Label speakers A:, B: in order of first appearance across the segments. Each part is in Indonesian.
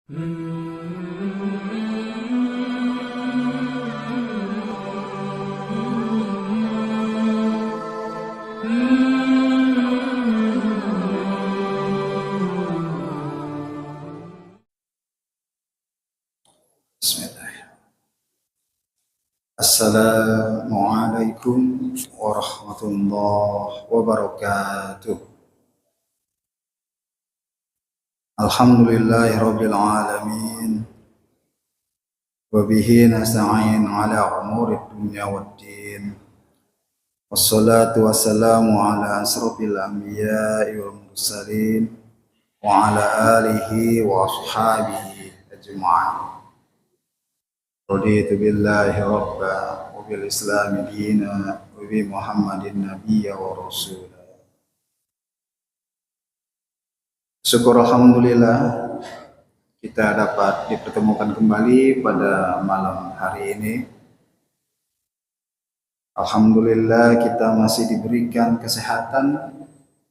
A: Bismillah. Assalamualaikum warahmatullahi wabarakatuh. Alhamdulillahirabbil alamin. Wa bihi nasta'in ala umuri dunya waddin. Wassalatu wassalamu ala asrofil anbiya'i wal mursalin wa ala alihi wa ashabihi ajma'in. Raditu billahi rabba wa bil islami dina wa bi muhammadin nabiyya wa rasula. Syukur alhamdulillah kita dapat dipertemukan kembali pada malam hari ini. Alhamdulillah kita masih diberikan kesehatan,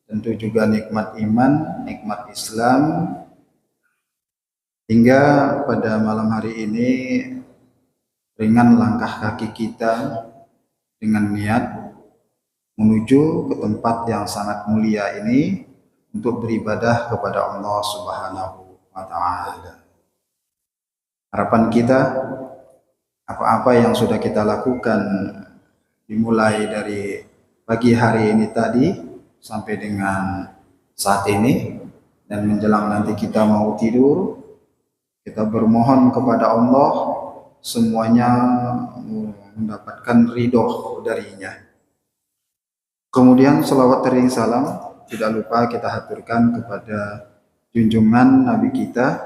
A: tentu juga nikmat iman, nikmat Islam, hingga pada malam hari ini ringan langkah kaki kita dengan niat menuju ke tempat yang sangat mulia ini untuk beribadah kepada Allah Subhanahu wa Ta'ala. Harapan kita, apa-apa yang sudah kita lakukan dimulai dari pagi hari ini tadi sampai dengan saat ini dan menjelang nanti kita mau tidur, kita bermohon kepada Allah semuanya mendapatkan ridho darinya. Kemudian selawat dan salam tidak lupa kita haturkan kepada junjungan Nabi kita,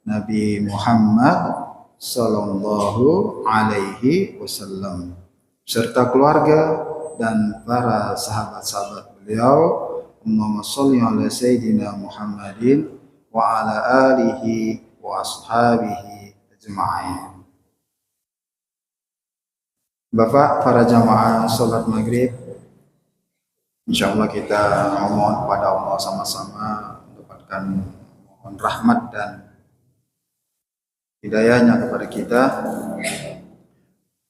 A: Nabi Muhammad Sallallahu Alaihi Wasallam, serta keluarga dan para sahabat-sahabat beliau. Allahumma sholli ala Sayyidina Muhammadin wa ala alihi wa ashabihi ajma'in. Bapak, para jamaah sholat maghrib, insya Allah kita mohon kepada Allah sama-sama mendapatkan mohon rahmat dan hidayahnya kepada kita.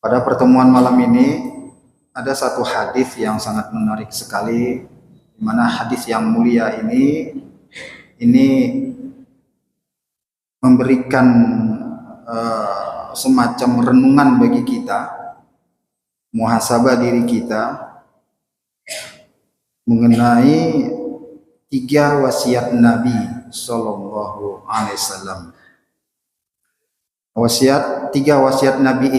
A: Pada pertemuan malam ini ada satu hadis yang sangat menarik sekali, di mana hadis yang mulia ini memberikan semacam renungan bagi kita, muhasabah diri kita mengenai 3 wasiat Nabi Sallallahu Alaihi Wasallam. Tiga wasiat Nabi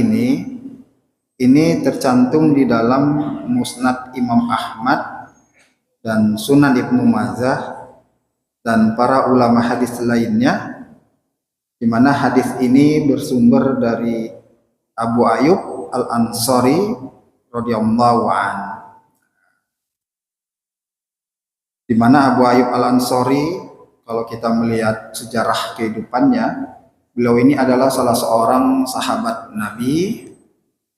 A: ini tercantum di dalam Musnad Imam Ahmad dan Sunan Ibnu Majah dan para ulama hadis lainnya, di mana hadis ini bersumber dari Abu Ayyub Al-Ansari radhiyallahu anhu. Di mana Abu Ayyub Al-Ansari, kalau kita melihat sejarah kehidupannya, beliau ini adalah salah seorang sahabat Nabi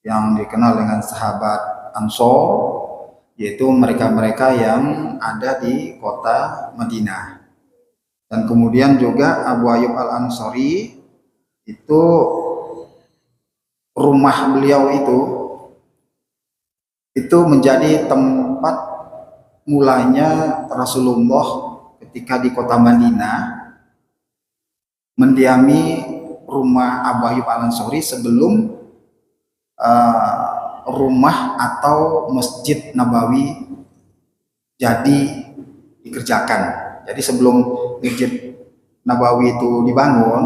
A: yang dikenal dengan sahabat Ansor, yaitu mereka-mereka yang ada di kota Madinah. Dan kemudian juga Abu Ayyub Al-Ansari itu, rumah beliau itu menjadi tempat mulanya Rasulullah ketika di kota Madinah mendiami rumah Abu Ayyub Al-Ansari sebelum rumah atau Masjid Nabawi jadi dikerjakan. Jadi sebelum Masjid Nabawi itu dibangun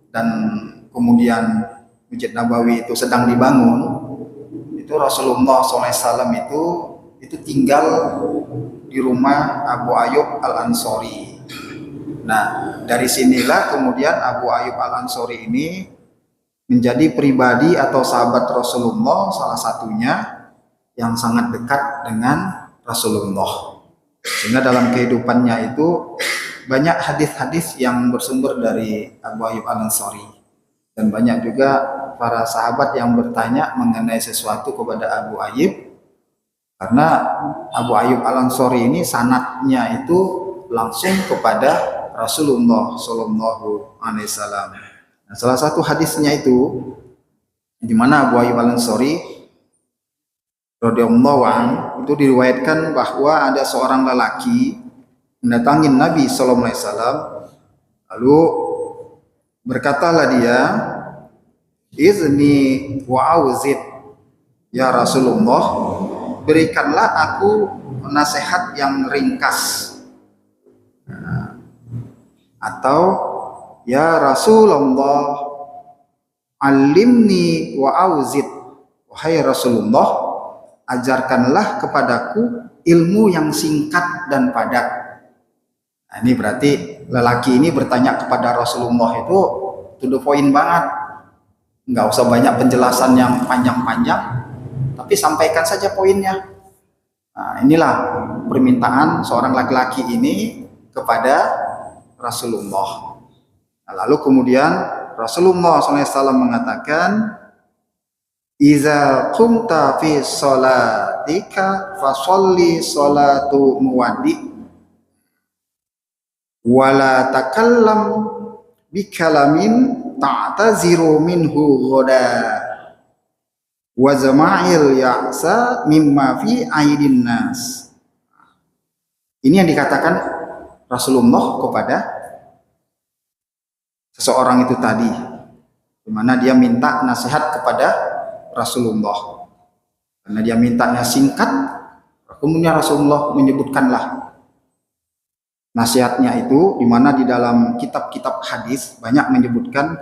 A: dan kemudian Masjid Nabawi itu sedang dibangun, itu Rasulullah SAW itu tinggal di rumah Abu Ayyub Al-Ansari. Nah, dari sinilah kemudian Abu Ayyub Al-Ansari ini menjadi pribadi atau sahabat Rasulullah salah satunya yang sangat dekat dengan Rasulullah. Sehingga dalam kehidupannya itu banyak hadis-hadis yang bersumber dari Abu Ayyub Al-Ansari, dan banyak juga para sahabat yang bertanya mengenai sesuatu kepada Abu Ayyub, karena Abu Ayyub Al-Ansari ini sanadnya itu langsung kepada Rasulullah Shallallahu Alaihi Wasallam. Nah, salah satu hadisnya itu di mana Abu Ayyub Al-Ansari radhiyallahu anhu itu diriwayatkan bahwa ada seorang lelaki mendatangi Nabi Shallallahu Alaihi Wasallam, lalu berkatalah dia, izni wa auzid ya Rasulullah, berikanlah aku nasihat yang ringkas. Atau ya Rasulullah alimni wa auzid, wahai Rasulullah ajarkanlah kepadaku ilmu yang singkat dan padat. Nah, ini berarti lelaki ini bertanya kepada Rasulullah itu to the point banget, nggak usah banyak penjelasan yang panjang-panjang, tapi sampaikan saja poinnya. Nah, inilah permintaan seorang laki-laki ini kepada Rasulullah. Nah, lalu kemudian Rasulullah SAW mengatakan, iza qumta fi sholatika fasolli sholatu muwaddi wala takallam bikalamin ta'taziru minhu ghoda wa zama'il ya'sa mimma fi aidin nas. Ini yang dikatakan Rasulullah kepada seseorang itu tadi, di mana dia minta nasihat kepada Rasulullah. Karena dia mintanya singkat, kemudian Rasulullah menyebutkanlah nasihatnya itu, di mana di dalam kitab-kitab hadis banyak menyebutkan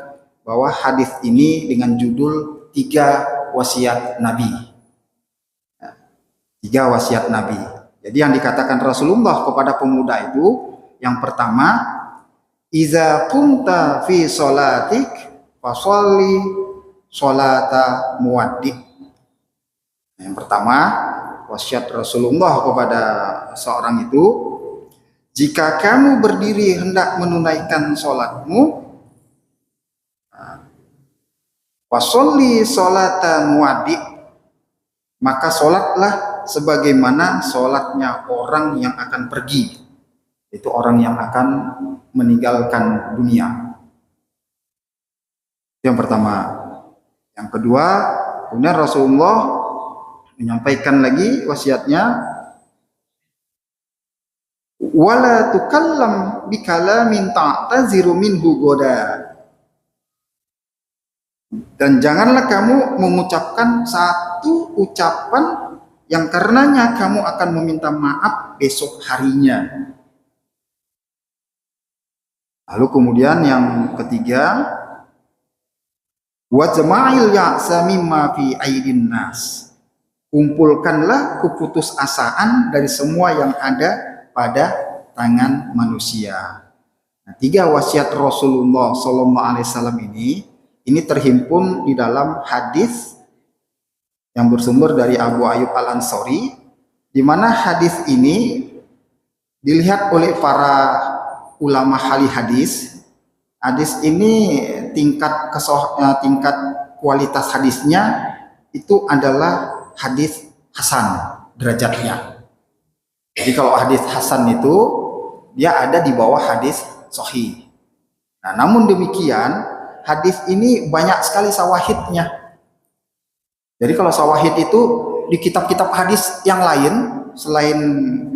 A: bahwa hadis ini dengan judul 3 wasiat Nabi. 3 wasiat Nabi. Jadi yang dikatakan Rasulullah kepada pemuda itu, yang pertama, iza qumta fi sholatik fasholli sholata muwaddi. Yang pertama, wasiat Rasulullah kepada seorang itu, jika kamu berdiri hendak menunaikan sholatmu, fasholli sholata muwaddi, maka sholatlah sebagaimana sholatnya orang yang akan pergi. Itu orang yang akan meninggalkan dunia. Yang pertama. Yang kedua, kemudian Rasulullah menyampaikan lagi wasiatnya, wala tukallam bikalamin ta'taziru minhu ghoda. Dan janganlah kamu mengucapkan satu ucapan yang karenanya kamu akan meminta maaf besok harinya. Lalu kemudian yang ketiga, wa jama'il ya'sa mimma fi aidin nas. Kumpulkanlah keputusasaan dari semua yang ada pada tangan manusia. Nah, 3 wasiat Rasulullah Sallallahu Alaihi Wasallam ini terhimpun di dalam hadis yang bersumber dari Abu Ayyub Al-Ansari, di mana hadis ini dilihat oleh para ulama ahli hadis. Hadis ini tingkat kualitas hadisnya itu adalah hadis hasan derajatnya. Jadi kalau hadis hasan itu dia ada di bawah hadis sahih. Nah, namun demikian hadis ini banyak sekali sawahidnya. Jadi kalau sawahid itu di kitab-kitab hadis yang lain selain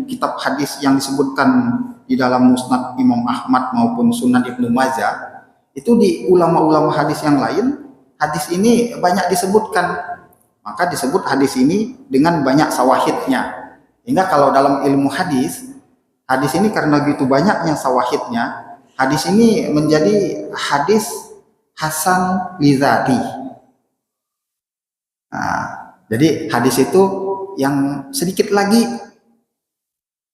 A: kitab hadis yang disebutkan di dalam Musnad Imam Ahmad maupun Sunan Ibnu Majah, itu di ulama-ulama hadis yang lain hadis ini banyak disebutkan. Maka disebut hadis ini dengan banyak sawahidnya. Hingga kalau dalam ilmu hadis ini karena begitu banyaknya sawahidnya, hadis ini menjadi hadis hasan lizati. Nah, jadi hadis itu yang sedikit lagi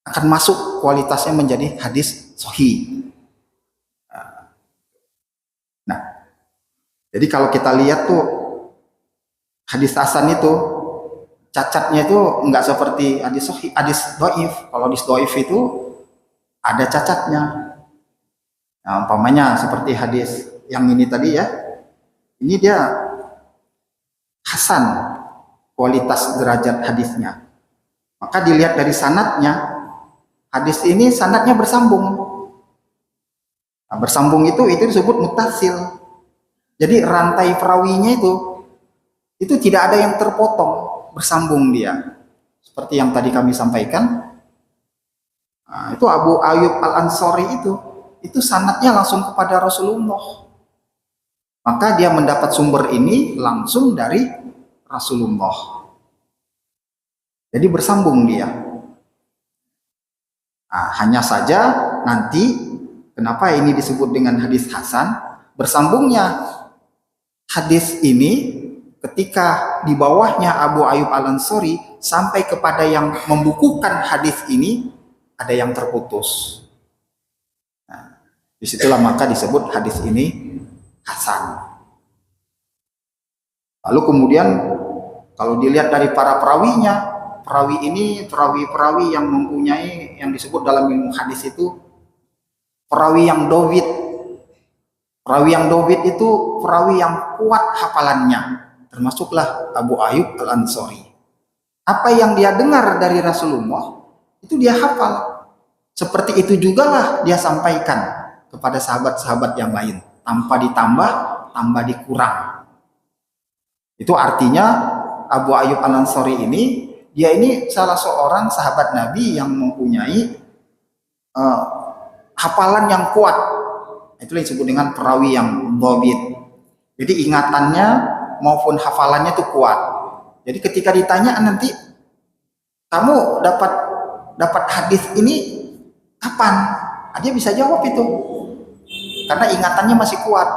A: akan masuk kualitasnya menjadi hadis sahih. Nah, jadi kalau kita lihat tuh hadis hasan itu cacatnya itu enggak seperti hadis sahih, hadis dhaif. Kalau hadis dhaif itu ada cacatnya. Nah, umpamanya seperti hadis yang ini tadi ya. Ini dia hasan kualitas derajat hadisnya. Maka dilihat dari sanadnya, hadis ini sanadnya bersambung. Nah, bersambung itu disebut muttasil. Jadi rantai perawinya itu tidak ada yang terpotong, bersambung dia. Seperti yang tadi kami sampaikan, nah, itu Abu Ayyub Al-Ansari itu sanadnya langsung kepada Rasulullah. Maka dia mendapat sumber ini langsung dari Rasulullah. Jadi bersambung dia. Nah, hanya saja nanti kenapa ini disebut dengan hadis hasan? Bersambungnya hadis ini ketika di bawahnya Abu Ayyub Al-Ansari sampai kepada yang membukukan hadis ini ada yang terputus. Nah, disitulah maka disebut hadis ini hasan. Lalu kemudian kalau dilihat dari para perawinya, perawi ini perawi yang mempunyai yang disebut dalam ilmu hadis itu perawi yang dawid. Perawi yang dawid itu perawi yang kuat hafalannya, termasuklah Abu Ayyub Al-Ansari. Apa yang dia dengar dari Rasulullah itu dia hafal. Seperti itu juga lah dia sampaikan kepada sahabat-sahabat yang lain, tanpa ditambah, tanpa dikurang. Itu artinya Abu Ayyub Al-Ansari dia ini salah seorang sahabat Nabi yang mempunyai hafalan yang kuat. Itulah yang disebut dengan perawi yang dhabit. Jadi ingatannya maupun hafalannya itu kuat. Jadi ketika ditanya nanti kamu dapat hadis ini kapan? Dia bisa jawab itu. Karena ingatannya masih kuat.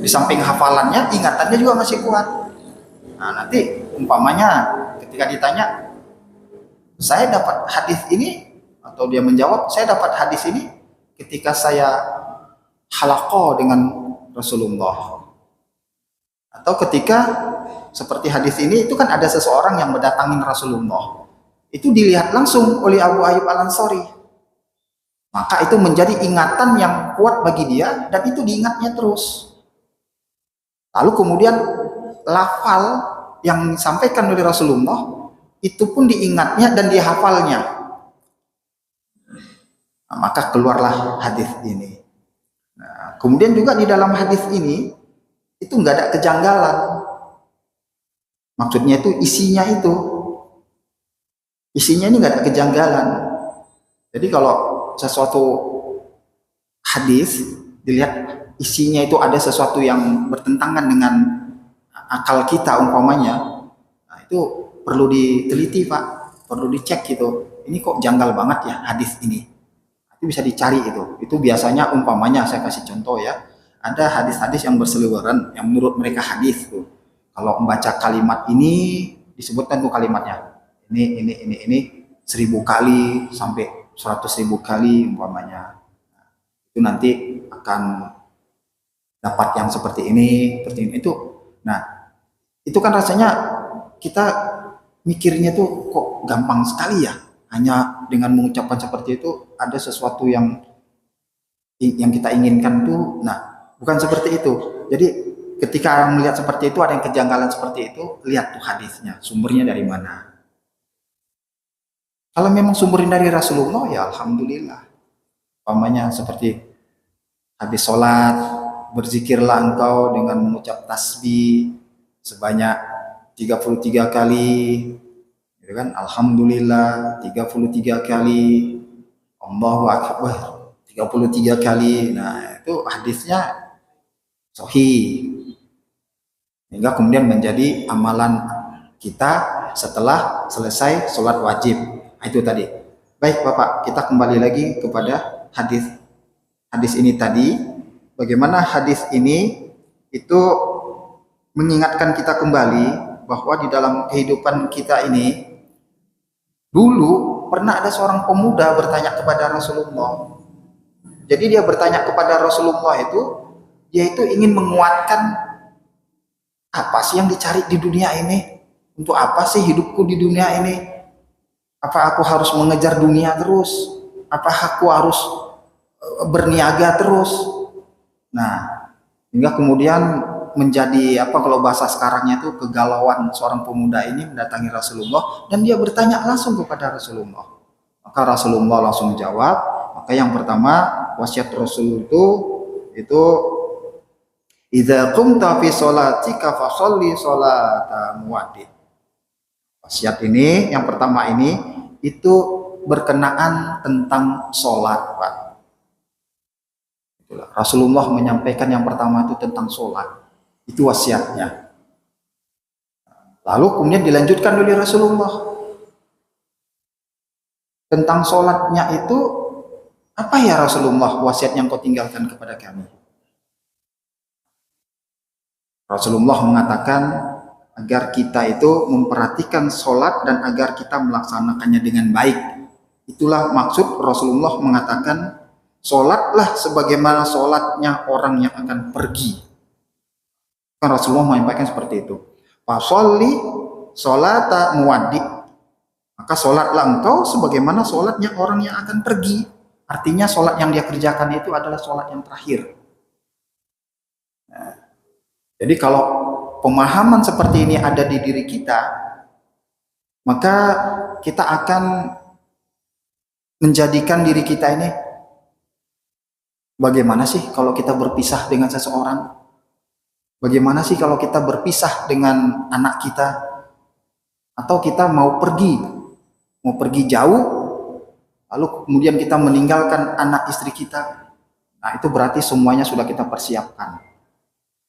A: Di samping hafalannya, ingatannya juga masih kuat. Nah, nanti umpamanya ketika ditanya, saya dapat hadis ini, atau dia menjawab, saya dapat hadis ini ketika saya halaqah dengan Rasulullah. Atau ketika seperti hadis ini, itu kan ada seseorang yang mendatangin Rasulullah. Itu dilihat langsung oleh Abu Ayyub Al-Ansari. Maka itu menjadi ingatan yang kuat bagi dia, dan itu diingatnya terus. Lalu kemudian lafal yang disampaikan oleh Rasulullah itu pun diingatnya dan dihafalnya. Nah, maka keluarlah hadis ini. Nah, kemudian juga di dalam hadis ini itu nggak ada kejanggalan. Maksudnya itu isinya ini nggak ada kejanggalan. Jadi kalau sesuatu hadis dilihat isinya itu ada sesuatu yang bertentangan dengan akal kita umpamanya, nah itu perlu diteliti Pak, perlu dicek gitu. Ini kok janggal banget ya hadis ini. Itu bisa dicari itu biasanya umpamanya saya kasih contoh ya, ada hadis-hadis yang berseliweran yang menurut mereka hadis tuh. Kalau membaca kalimat ini disebutkan tuh kalimatnya ini 1000 kali sampai 100.000 kali umpamanya. Nah, itu nanti akan dapat yang seperti ini itu. Nah, itu kan rasanya kita mikirnya tuh kok gampang sekali ya. Hanya dengan mengucapkan seperti itu ada sesuatu yang kita inginkan tuh. Nah, bukan seperti itu. Jadi ketika melihat seperti itu ada yang kejanggalan seperti itu, lihat tuh hadisnya, sumbernya dari mana. Kalau memang sumbernya dari Rasulullah ya alhamdulillah. Umpamanya seperti habis sholat, berzikirlah engkau dengan mengucap tasbih sebanyak 33 kali, gitu kan? Alhamdulillah 33 kali, Allahu Akbar 33 kali. Nah, itu hadisnya sahih. Hingga kemudian menjadi amalan kita setelah selesai sholat wajib. Itu tadi. Baik Bapak, kita kembali lagi kepada hadis ini tadi. Bagaimana hadis ini itu mengingatkan kita kembali bahwa di dalam kehidupan kita ini dulu pernah ada seorang pemuda bertanya kepada Rasulullah. Jadi dia bertanya kepada Rasulullah dia itu ingin menguatkan apa sih yang dicari di dunia ini? Untuk apa sih hidupku di dunia ini? Apa aku harus mengejar dunia terus? Apa aku harus berniaga terus? Nah, hingga kemudian menjadi kalau bahasa sekarangnya itu kegalauan seorang pemuda ini mendatangi Rasulullah dan dia bertanya langsung kepada Rasulullah. Maka Rasulullah langsung menjawab, Maka yang pertama wasiat Rasul itu idza qumta fi sholatika fa sholli sholata muwaddi. Wasiat ini yang pertama ini itu berkenaan tentang sholat, Pak. Itulah. Rasulullah menyampaikan yang pertama itu tentang sholat. Itu wasiatnya. Lalu kemudian dilanjutkan oleh Rasulullah. Tentang sholatnya itu, apa ya Rasulullah wasiat yang kau tinggalkan kepada kami? Rasulullah mengatakan agar kita itu memperhatikan sholat dan agar kita melaksanakannya dengan baik. Itulah maksud Rasulullah mengatakan sholatlah sebagaimana sholatnya orang yang akan pergi. Kan Rasulullah menyampaikan seperti itu. Fasholli sholata muwaddi. Maka sholatlah engkau sebagaimana sholatnya orang yang akan pergi. Artinya sholat yang dia kerjakan itu adalah sholat yang terakhir. Nah, jadi kalau pemahaman seperti ini ada di diri kita, maka kita akan menjadikan diri kita ini, bagaimana sih kalau kita berpisah dengan seseorang? Bagaimana sih kalau kita berpisah dengan anak kita? Atau kita mau pergi jauh, lalu kemudian kita meninggalkan anak istri kita. Nah, itu berarti semuanya sudah kita persiapkan.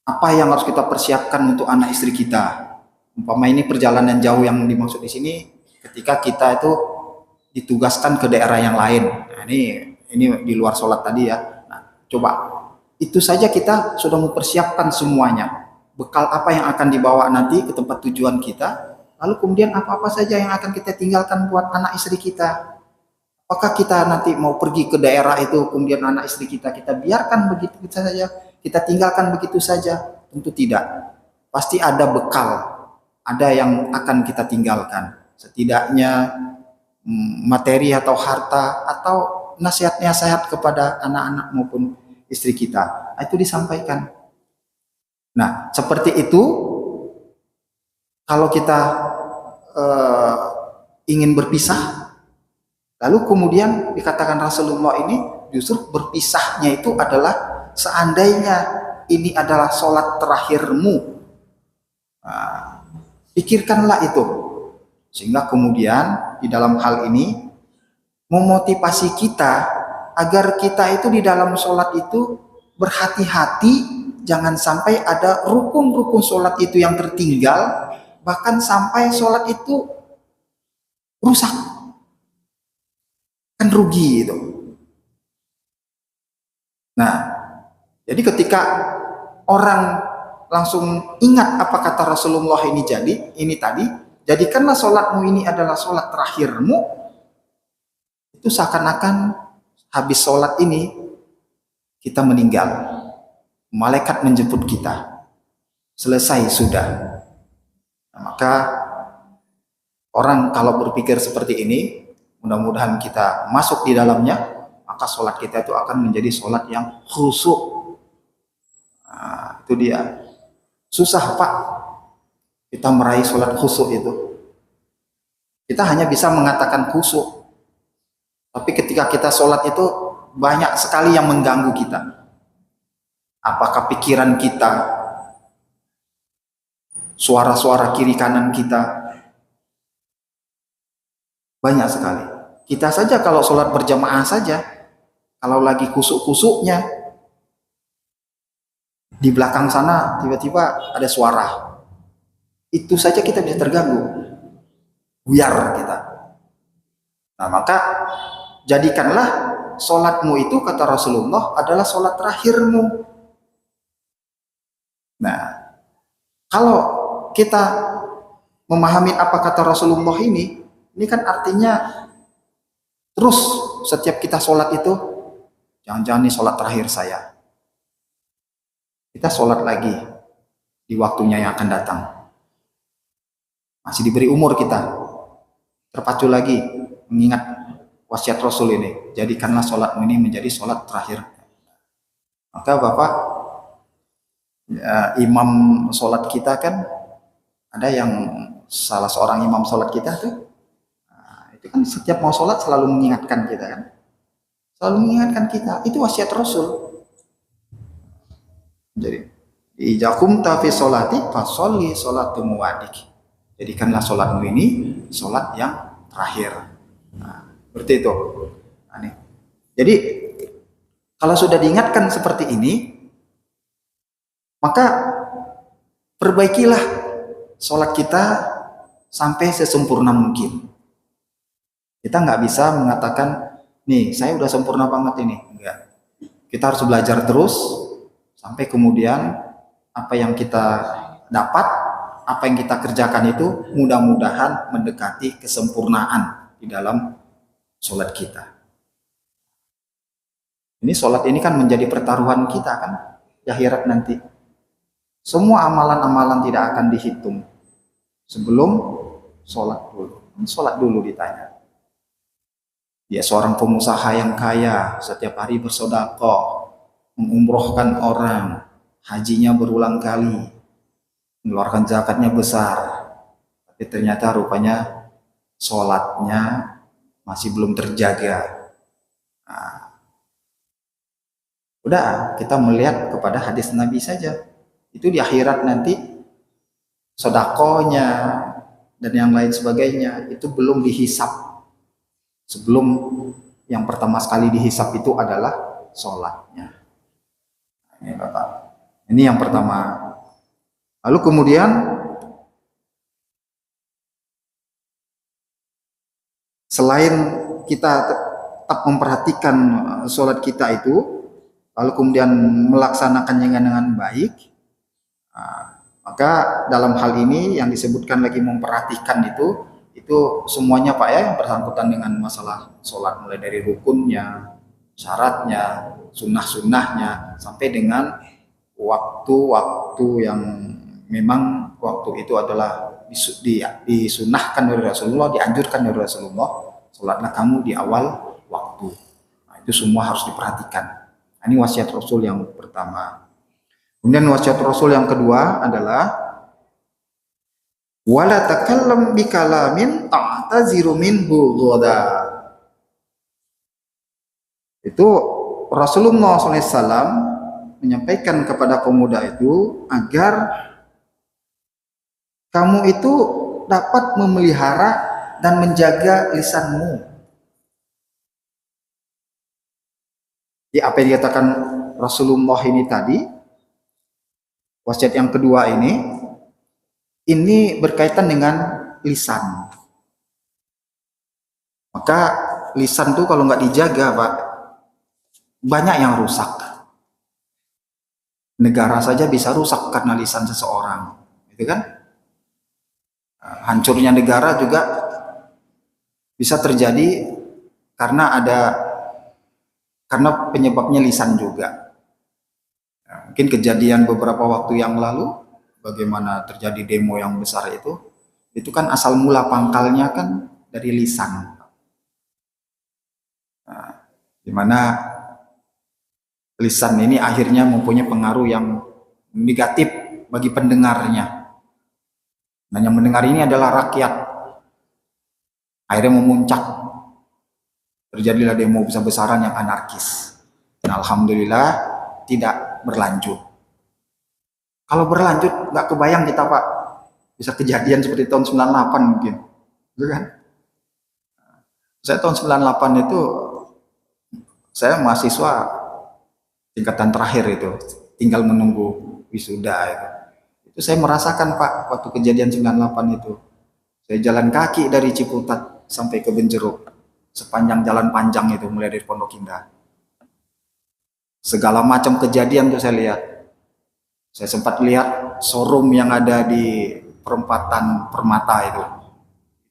A: Apa yang harus kita persiapkan untuk anak istri kita? Umpama ini perjalanan jauh yang dimaksud di sini, ketika kita itu ditugaskan ke daerah yang lain. Nah, ini di luar sholat tadi ya. Nah, coba itu saja kita sudah mempersiapkan semuanya. Bekal apa yang akan dibawa nanti ke tempat tujuan kita. Lalu kemudian apa-apa saja yang akan kita tinggalkan buat anak istri kita. Apakah kita nanti mau pergi ke daerah itu, kemudian anak istri kita biarkan begitu saja, kita tinggalkan begitu saja? Tentu tidak. Pasti ada bekal, ada yang akan kita tinggalkan. Setidaknya materi atau harta atau nasihat-nasihat kepada anak-anak maupun istri kita. Itu disampaikan. Nah, seperti itu kalau kita ingin berpisah, lalu kemudian dikatakan Rasulullah ini justru berpisahnya itu adalah seandainya ini adalah sholat terakhirmu. Nah, pikirkanlah itu. Sehingga kemudian di dalam hal ini memotivasi kita agar kita itu di dalam sholat itu berhati-hati, jangan sampai ada rukun-rukun sholat itu yang tertinggal, bahkan sampai sholat itu rusak, kan rugi itu. Nah, jadi ketika orang langsung ingat apa kata Rasulullah ini tadi, jadikanlah sholatmu ini adalah sholat terakhirmu, itu seakan-akan habis sholat ini kita meninggal, malaikat menjemput kita, selesai sudah. Nah, maka orang kalau berpikir seperti ini, mudah-mudahan kita masuk di dalamnya, maka sholat kita itu akan menjadi sholat yang khusyuk. Nah, itu dia. Susah, Pak, kita meraih sholat khusyuk itu. Kita hanya bisa mengatakan khusyuk, tapi ketika kita sholat itu banyak sekali yang mengganggu kita. Apakah pikiran kita, suara-suara kiri kanan kita, banyak sekali. Kita saja kalau sholat berjamaah saja, kalau lagi kusuk-kusuknya, di belakang sana tiba-tiba ada suara, itu saja kita bisa terganggu, buyar kita. Nah, maka jadikanlah sholatmu itu, kata Rasulullah, adalah sholat terakhirmu. Nah, kalau kita memahami apa kata Rasulullah ini kan artinya terus setiap kita sholat itu, jangan-jangan ini sholat terakhir saya. Kita sholat lagi di waktunya yang akan datang. Masih diberi umur kita, terpacu lagi mengingat wasiat Rasul ini. Jadikanlah sholatmu ini menjadi sholat terakhir. Maka Bapak, ya, imam sholat kita kan ada yang salah seorang imam sholat kita tuh, nah, itu kan setiap mau sholat selalu mengingatkan kita kan. Selalu mengingatkan kita. Itu wasiat Rasul. Jadi, ijakum tafi solati fasoli solatu muwadik. Jadikanlah solatmu ini solat yang terakhir. Nah, seperti itu. Nah, nih. Jadi kalau sudah diingatkan seperti ini, maka perbaikilah solat kita sampai sesempurna mungkin. Kita nggak bisa mengatakan, nih saya udah sempurna banget ini. Enggak. Kita harus belajar terus sampai kemudian apa yang kita dapat, apa yang kita kerjakan itu mudah-mudahan mendekati kesempurnaan di dalam sholat kita. Ini sholat ini kan menjadi pertaruhan kita kan di akhirat nanti. Semua amalan-amalan tidak akan dihitung sebelum sholat dulu. Sholat dulu ditanya. Dia seorang pengusaha yang kaya, setiap hari bersedekah, mengumrohkan orang, hajinya berulang kali, mengeluarkan zakatnya besar, tapi ternyata rupanya sholatnya masih belum terjaga. Nah, udah kita melihat kepada hadis Nabi saja. Itu di akhirat nanti sedekahnya dan yang lain sebagainya itu belum dihisap. Sebelum yang pertama sekali dihisap itu adalah sholatnya. Ini Bapak. Ini yang pertama. Lalu kemudian selain kita tetap memperhatikan sholat kita itu, lalu kemudian melaksanakannya dengan baik, maka dalam hal ini yang disebutkan lagi memperhatikan itu semuanya Pak ya, yang bersangkutan dengan masalah sholat, mulai dari rukunnya, syaratnya, sunnah-sunnahnya, sampai dengan waktu-waktu yang memang waktu itu adalah disunahkan dari Rasulullah, dianjurkan dari Rasulullah, sholatlah kamu di awal waktu. Nah, itu semua harus diperhatikan. Nah, ini wasiat Rasul yang pertama. Kemudian wasiat Rasul yang kedua adalah wala takallam bikalamin ta'taziru minhu ghada. Itu Rasulullah SAW menyampaikan kepada pemuda itu agar kamu itu dapat memelihara dan menjaga lisanmu. Jadi apa yang dikatakan Rasulullah ini tadi, wasiat yang kedua ini berkaitan dengan lisan. Maka lisan tuh kalau nggak dijaga Pak, banyak yang rusak. Negara saja bisa rusak karena lisan seseorang, gitu kan? Hancurnya negara juga bisa terjadi karena penyebabnya lisan juga. Nah, mungkin kejadian beberapa waktu yang lalu, bagaimana terjadi demo yang besar itu kan asal mula pangkalnya kan dari lisan. Nah, dimana lisan ini akhirnya mempunyai pengaruh yang negatif bagi pendengarnya. Dan yang mendengar ini adalah rakyat. Akhirnya memuncak. Terjadilah demo besar-besaran yang anarkis. Dan alhamdulillah tidak berlanjut. Kalau berlanjut nggak kebayang kita Pak, bisa kejadian seperti tahun 98 mungkin, gitu kan? Saya tahun 98 itu saya mahasiswa tingkatan terakhir itu, tinggal menunggu wisuda itu. Itu saya merasakan Pak waktu kejadian 98 itu. Saya jalan kaki dari Ciputat sampai ke Benjeruk, sepanjang jalan panjang itu mulai dari Pondok Indah. Segala macam kejadian tuh saya lihat. Saya sempat lihat showroom yang ada di perempatan Permata itu.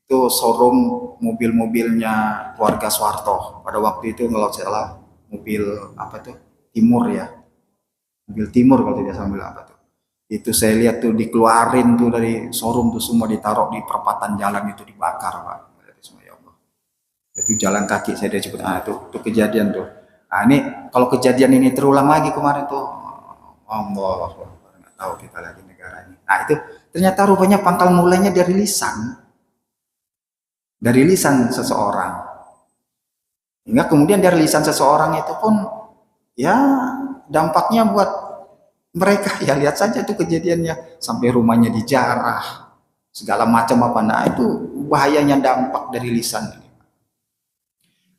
A: Itu showroom mobil-mobilnya keluarga Soeharto. Pada waktu itu kalau saya salah mobil apa tuh? Timur ya. Mobil Timur kalau tidak salah apa tuh. Itu saya lihat tuh dikeluarin tuh dari showroom tuh semua ditaruh di perempatan jalan itu dibakar Pak. Ya Allah. Itu jalan kaki saya dari Ciputat. Itu kejadian tuh. Nah ini kalau kejadian ini terulang lagi kemarin tuh, Allah nggak tahu kita lagi negara ini. Nah itu ternyata rupanya pangkal mulainya dari lisan seseorang. Hingga kemudian dari lisan seseorang itu pun ya dampaknya buat mereka, ya lihat saja itu kejadiannya, sampai rumahnya dijarah segala macam apa. Nah itu bahayanya dampak dari lisan ini.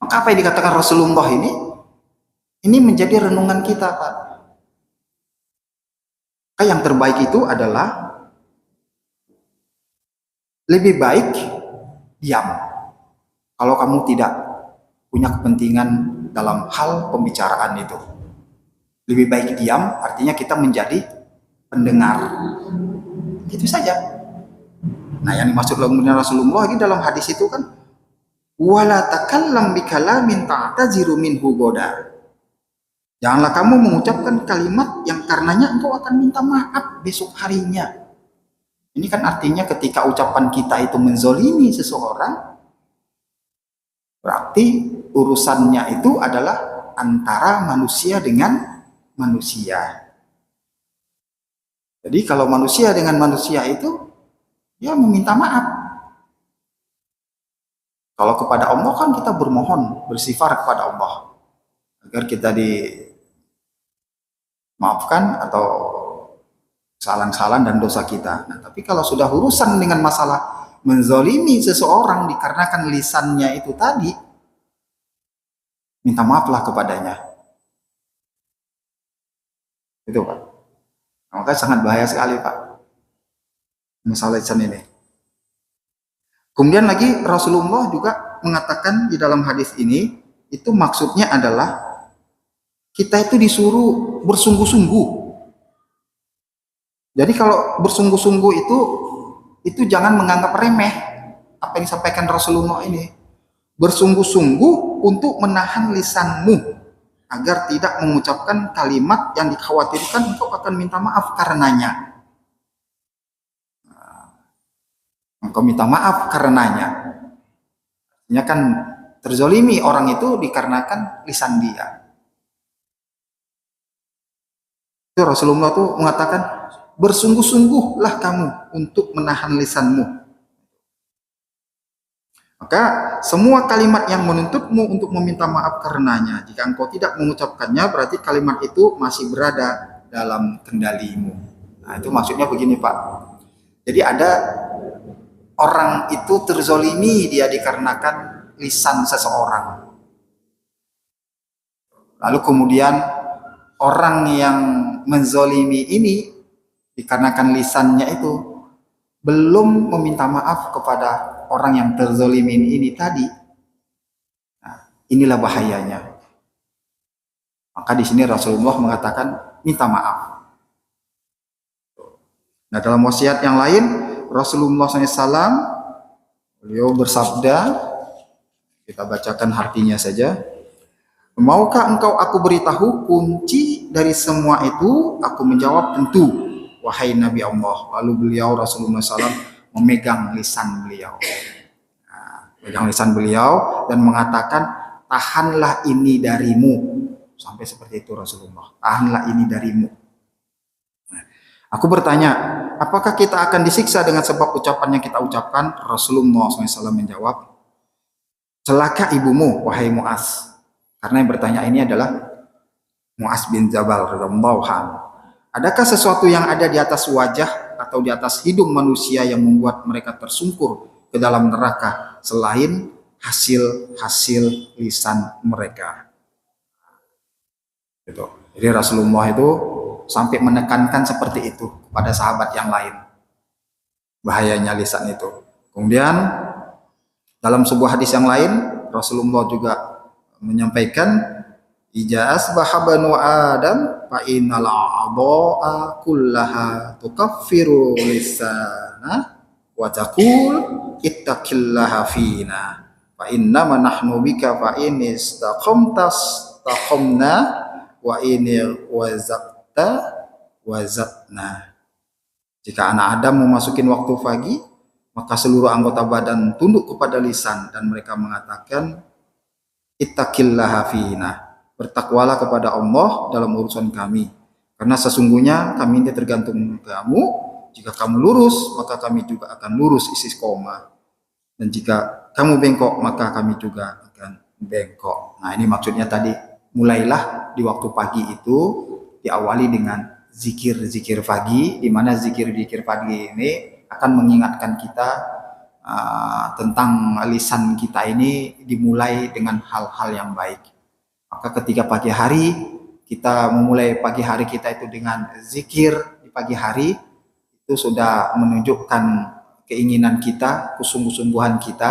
A: Maka apa yang dikatakan Rasulullah ini menjadi renungan kita, Pak. Maka yang terbaik itu adalah lebih baik diam kalau kamu tidak punya kepentingan dalam hal pembicaraan itu. Lebih baik diam, artinya kita menjadi pendengar. Gitu saja. Nah, yang dimaksud Rasulullah ini dalam hadis itu kan, wala takallam bikalamin ta'taziru minhu goda. Janganlah kamu mengucapkan kalimat yang karenanya engkau akan minta maaf besok harinya. Ini kan artinya ketika ucapan kita itu menzolimi seseorang, berarti urusannya itu adalah antara manusia dengan manusia. Jadi kalau manusia dengan manusia itu ya meminta maaf. Kalau kepada Allah kan kita bermohon, bersifar kepada Allah agar kita dimaafkan atau kesalahan-kesalahan dan dosa kita. Nah, tapi kalau sudah urusan dengan masalah menzolimi seseorang dikarenakan lisannya itu tadi, minta maaflah kepadanya. Itu Pak. Maka sangat bahaya sekali Pak masalah lisan ini. Kemudian lagi Rasulullah juga mengatakan di dalam hadis ini, itu maksudnya adalah kita itu disuruh bersungguh-sungguh. Jadi kalau bersungguh-sungguh itu jangan menganggap remeh apa yang disampaikan Rasulullah ini. Bersungguh-sungguh untuk menahan lisanmu agar tidak mengucapkan kalimat yang dikhawatirkan engkau akan minta maaf karenanya. Engkau minta maaf karenanya. Artinya kan terzolimi orang itu dikarenakan lisan dia. Itu Rasulullah tuh mengatakan, bersungguh-sungguhlah kamu untuk menahan lisanmu. Maka semua kalimat yang menuntutmu untuk meminta maaf karenanya, jika engkau tidak mengucapkannya, berarti kalimat itu masih berada dalam kendalimu. Nah itu maksudnya begini Pak. Jadi ada orang itu terzolimi dia dikarenakan lisan seseorang. Lalu kemudian orang yang menzolimi ini dikarenakan lisannya itu belum meminta maaf kepada orang yang terzolimin ini tadi. Nah, inilah bahayanya. Maka di sini Rasulullah mengatakan minta maaf. Nah dalam wasiat yang lain Rasulullah SAW beliau bersabda, kita bacakan artinya saja. Maukah engkau aku beritahu kunci dari semua itu? Aku menjawab tentu, wahai Nabi Allah. Lalu beliau Rasulullah SAW memegang lisan beliau. Nah, memegang lisan beliau dan mengatakan, tahanlah ini darimu. Sampai seperti itu Rasulullah. Tahanlah ini darimu. Nah, aku bertanya, apakah kita akan disiksa dengan sebab ucapan yang kita ucapkan? Rasulullah SAW menjawab, celaka ibumu, wahai Mu'az. Karena yang bertanya ini adalah Mu'az bin Jabal radhiyallahu anhu. Adakah sesuatu yang ada di atas wajah atau di atas hidung manusia yang membuat mereka tersungkur ke dalam neraka selain hasil-hasil lisan mereka? Gitu. Jadi Rasulullah itu sampai menekankan seperti itu kepada sahabat yang lain. Bahayanya lisan itu. Kemudian dalam sebuah hadis yang lain Rasulullah juga menyampaikan, ija asbaha banu adam fa innal a'dha'a kullaha tukaffiru lisana wa taqul ittaqillaha fina fa innama nahnu bika fa in istaqamtas taqamna wa in wazaqta wazaqna. Jika anak Adam memasukin waktu pagi, maka seluruh anggota badan tunduk kepada lisan dan mereka mengatakan ittaqillaha fina, bertakwalah kepada Allah dalam urusan kami, karena sesungguhnya kami ini tergantung kamu. Jika kamu lurus, maka kami juga akan lurus istiqomah, dan jika kamu bengkok, maka kami juga akan bengkok. Nah, ini maksudnya tadi, mulailah di waktu pagi itu diawali dengan zikir-zikir pagi, di mana zikir-zikir pagi ini akan mengingatkan kita tentang lisan kita ini dimulai dengan hal-hal yang baik. Maka ketika pagi hari kita memulai pagi hari kita itu dengan zikir di pagi hari, itu sudah menunjukkan keinginan kita, kesungguh-sungguhan kita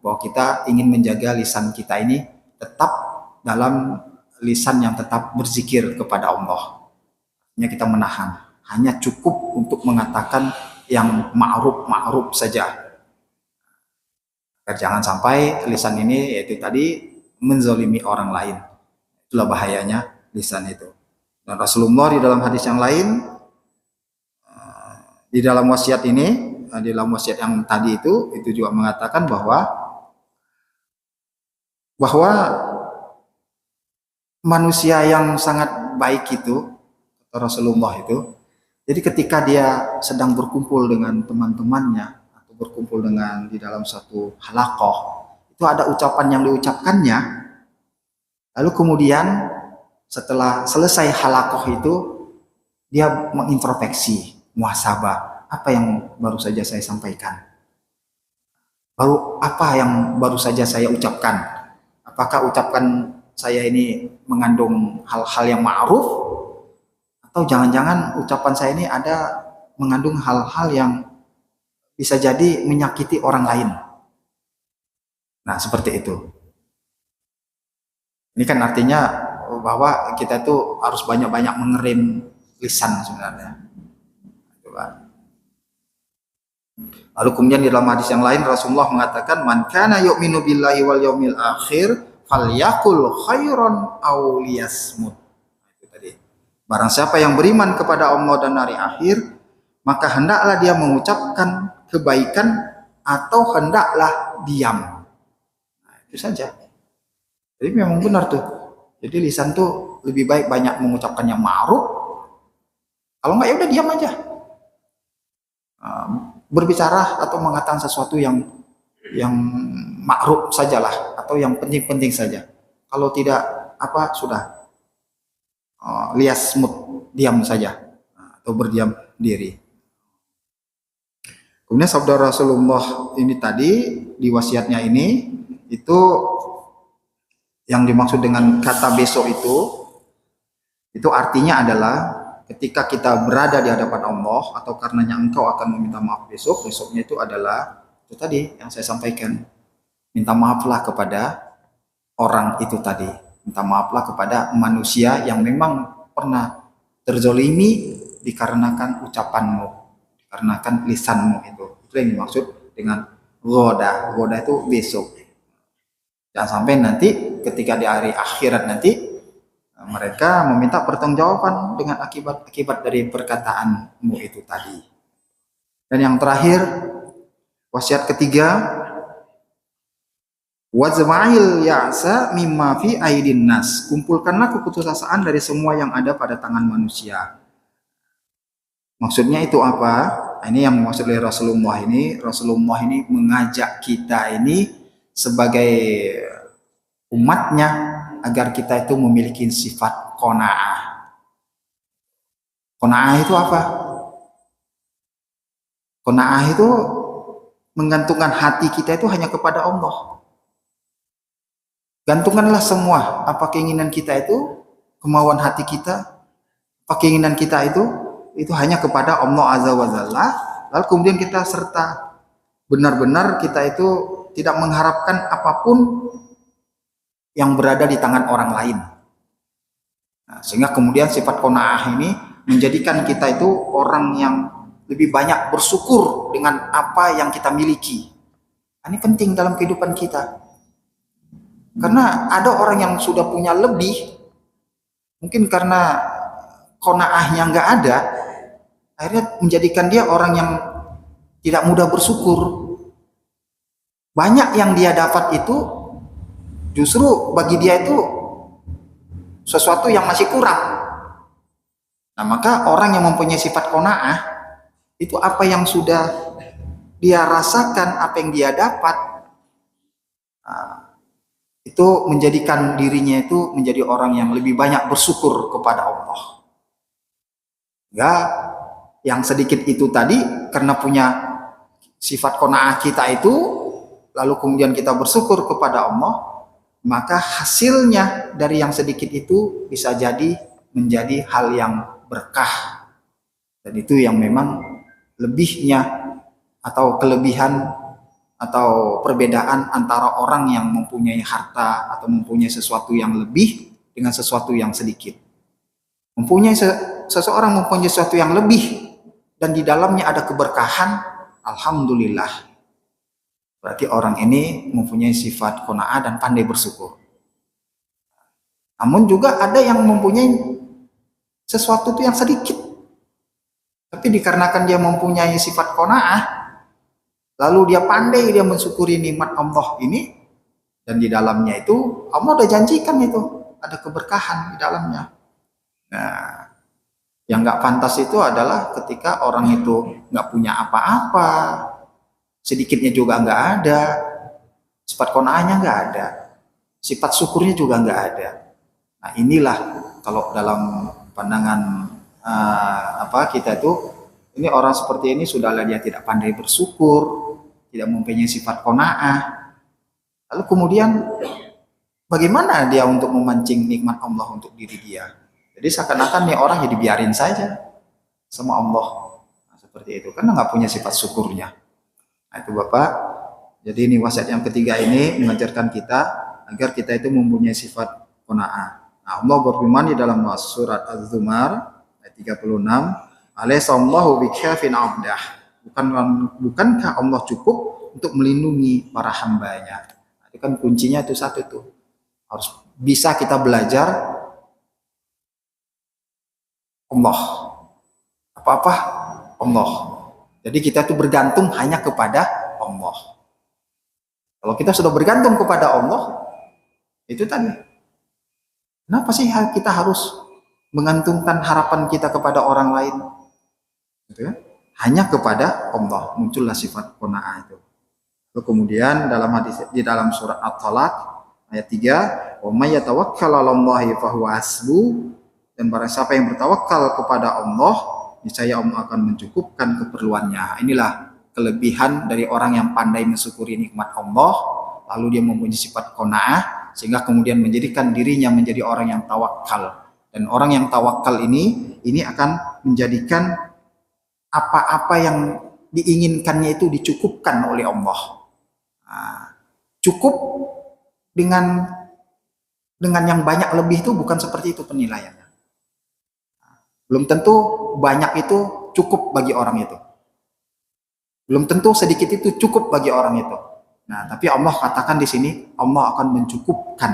A: bahwa kita ingin menjaga lisan kita ini tetap dalam lisan yang tetap berzikir kepada Allah. Hanya kita menahan, hanya cukup untuk mengatakan yang ma'ruf saja. Agar jangan sampai lisan ini yaitu tadi menzalimi orang lain. Itulah bahayanya lisan itu. Dan Rasulullah di dalam hadis yang lain, di dalam wasiat ini, di dalam wasiat yang tadi itu juga mengatakan bahwa manusia yang sangat baik itu, kata Rasulullah itu, jadi ketika dia sedang berkumpul dengan teman-temannya atau berkumpul dengan di dalam satu halaqah, itu ada ucapan yang diucapkannya, lalu kemudian setelah selesai halaqah itu dia mengintrospeksi, muhasabah, apa yang baru saja saya sampaikan, apa yang baru saja saya ucapkan, apakah ucapan saya ini mengandung hal-hal yang ma'ruf, atau jangan-jangan ucapan saya ini ada mengandung hal-hal yang bisa jadi menyakiti orang lain. Nah, seperti itu. Ini kan artinya bahwa kita itu harus banyak-banyak mengerem lisan sebenarnya. Lalu kemudian di dalam hadis yang lain Rasulullah mengatakan, man kana yu'minu billahi wal yaumil akhir falyakul khairan aw liyasmut. Itu tadi. Barang siapa yang beriman kepada Allah dan hari akhir, maka hendaklah dia mengucapkan kebaikan atau hendaklah diam. Nah, itu saja. Jadi memang benar tuh. Jadi lisan tuh lebih baik banyak mengucapkan yang ma'ruf. Kalau enggak ya udah diam aja. Berbicara atau mengatakan sesuatu yang ma'ruf sajalah, atau yang penting-penting saja. Kalau tidak apa sudah liyasmut, diam saja atau berdiam diri. Kemudian sabda Rasulullah ini tadi di wasiatnya ini, itu yang dimaksud dengan kata besok itu artinya adalah ketika kita berada di hadapan Allah, atau karenanya engkau akan meminta maaf besoknya itu adalah itu tadi yang saya sampaikan, minta maaflah kepada orang itu tadi, minta maaflah kepada manusia yang memang pernah terzolimi dikarenakan ucapanmu, dikarenakan lisanmu. Itu yang dimaksud dengan ghoda itu besok. Jangan sampai nanti ketika di hari akhirat nanti mereka meminta pertanggungjawaban dengan akibat dari perkataanmu itu tadi. Dan yang terakhir, wasiat ketiga, wazma'il ya'sa mimma fi aidin nas. Kumpulkanlah keputusasaan dari semua yang ada pada tangan manusia. Maksudnya itu apa? Ini yang maksud oleh Rasulullah ini. Rasulullah ini mengajak kita ini sebagai umatnya agar kita itu memiliki sifat qanaah. Qanaah itu apa? Qanaah itu menggantungkan hati kita itu hanya kepada Allah. Gantungkanlah semua apa keinginan kita itu, kemauan hati kita, apa keinginan kita itu hanya kepada Allah Azza wa Jalla. Lalu kemudian kita serta benar-benar kita itu tidak mengharapkan apapun yang berada di tangan orang lain. Nah, sehingga kemudian sifat qanaah ini menjadikan kita itu orang yang lebih banyak bersyukur dengan apa yang kita miliki. Ini penting dalam kehidupan kita. Karena ada orang yang sudah punya lebih, mungkin karena qanaahnya nggak ada, akhirnya menjadikan dia orang yang tidak mudah bersyukur. Banyak yang dia dapat itu justru bagi dia itu sesuatu yang masih kurang. Nah, maka orang yang mempunyai sifat qanaah itu apa yang sudah dia rasakan, apa yang dia dapat, itu menjadikan dirinya itu menjadi orang yang lebih banyak bersyukur kepada Allah. Ya, yang sedikit itu tadi karena punya sifat qanaah kita itu, lalu kemudian kita bersyukur kepada Allah, maka hasilnya dari yang sedikit itu bisa jadi menjadi hal yang berkah. Dan itu yang memang lebihnya atau kelebihan atau perbedaan antara orang yang mempunyai harta atau mempunyai sesuatu yang lebih dengan sesuatu yang sedikit. Seseorang mempunyai sesuatu yang lebih dan di dalamnya ada keberkahan, alhamdulillah. Berarti orang ini mempunyai sifat qanaah dan pandai bersyukur. Namun juga ada yang mempunyai sesuatu itu yang sedikit. Tapi dikarenakan dia mempunyai sifat qanaah, lalu dia pandai dia mensyukuri nikmat Allah ini, dan di dalamnya itu Allah udah janjikan itu ada keberkahan di dalamnya. Nah, yang nggak pantas itu adalah ketika orang itu nggak punya apa-apa, sedikitnya juga nggak ada, sifat qanaahnya nggak ada, sifat syukurnya juga nggak ada. Nah inilah kalau dalam pandangan kita itu, ini orang seperti ini sudahlah dia tidak pandai bersyukur, tidak mempunyai sifat qanaah. Lalu kemudian bagaimana dia untuk memancing nikmat Allah untuk diri dia? Jadi seakan-akan nih orang ya dibiarin saja sama Allah. Nah, seperti itu karena nggak punya sifat syukurnya. Nah itu Bapak. Jadi ini wasiat yang ketiga ini mengajarkan kita agar kita itu mempunyai sifat qanaah. Nah, Allah berfirman di dalam surat Az-Zumar ayat 36, "Alaihissallahu bikafin 'abdah." Bukankah Allah cukup untuk melindungi para hambanya? Nah, itu kan kuncinya itu satu tuh. Harus bisa kita belajar Allah. Apa-apa Allah. Jadi kita tuh bergantung hanya kepada Allah. Kalau kita sudah bergantung kepada Allah, itu tadi. Kenapa sih kita harus mengantungkan harapan kita kepada orang lain? Gitu ya? Hanya kepada Allah muncullah sifat qanaah itu. Lalu kemudian dalam hadis di dalam surat At-Talaq ayat 3, "Wa may yatawakkal 'alallahi fahuwa hasbuh." Dan barang siapa yang bertawakal kepada Allah, niscaya Allah akan mencukupkan keperluannya. Inilah kelebihan dari orang yang pandai mensyukuri nikmat Allah, lalu dia mempunyai sifat qanaah, sehingga kemudian menjadikan dirinya menjadi orang yang tawakal. Dan orang yang tawakal ini akan menjadikan apa-apa yang diinginkannya itu dicukupkan oleh Allah. Nah, cukup dengan yang banyak lebih itu bukan seperti itu penilaiannya. Belum tentu banyak itu cukup bagi orang itu. Belum tentu sedikit itu cukup bagi orang itu. Nah, tapi Allah katakan di sini Allah akan mencukupkan.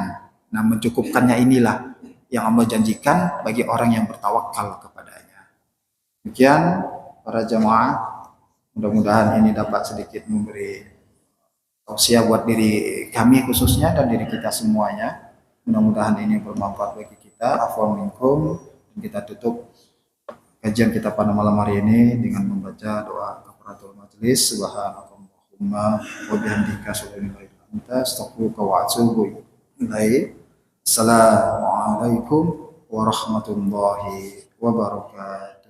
A: Nah, mencukupkannya inilah yang Allah janjikan bagi orang yang bertawakal kepadanya. Demikian para jemaah, mudah-mudahan ini dapat sedikit memberi tausiah buat diri kami khususnya dan diri kita semuanya. Mudah-mudahan ini bermanfaat bagi kita. Afwan minkum. Kita tutup kajian kita pada malam hari ini dengan membaca doa kafaratul majelis. Subhanallahumma wa bihamdika astaghfiruka wa atubu ilaik. Assalamualaikum warahmatullahi wabarakatuh.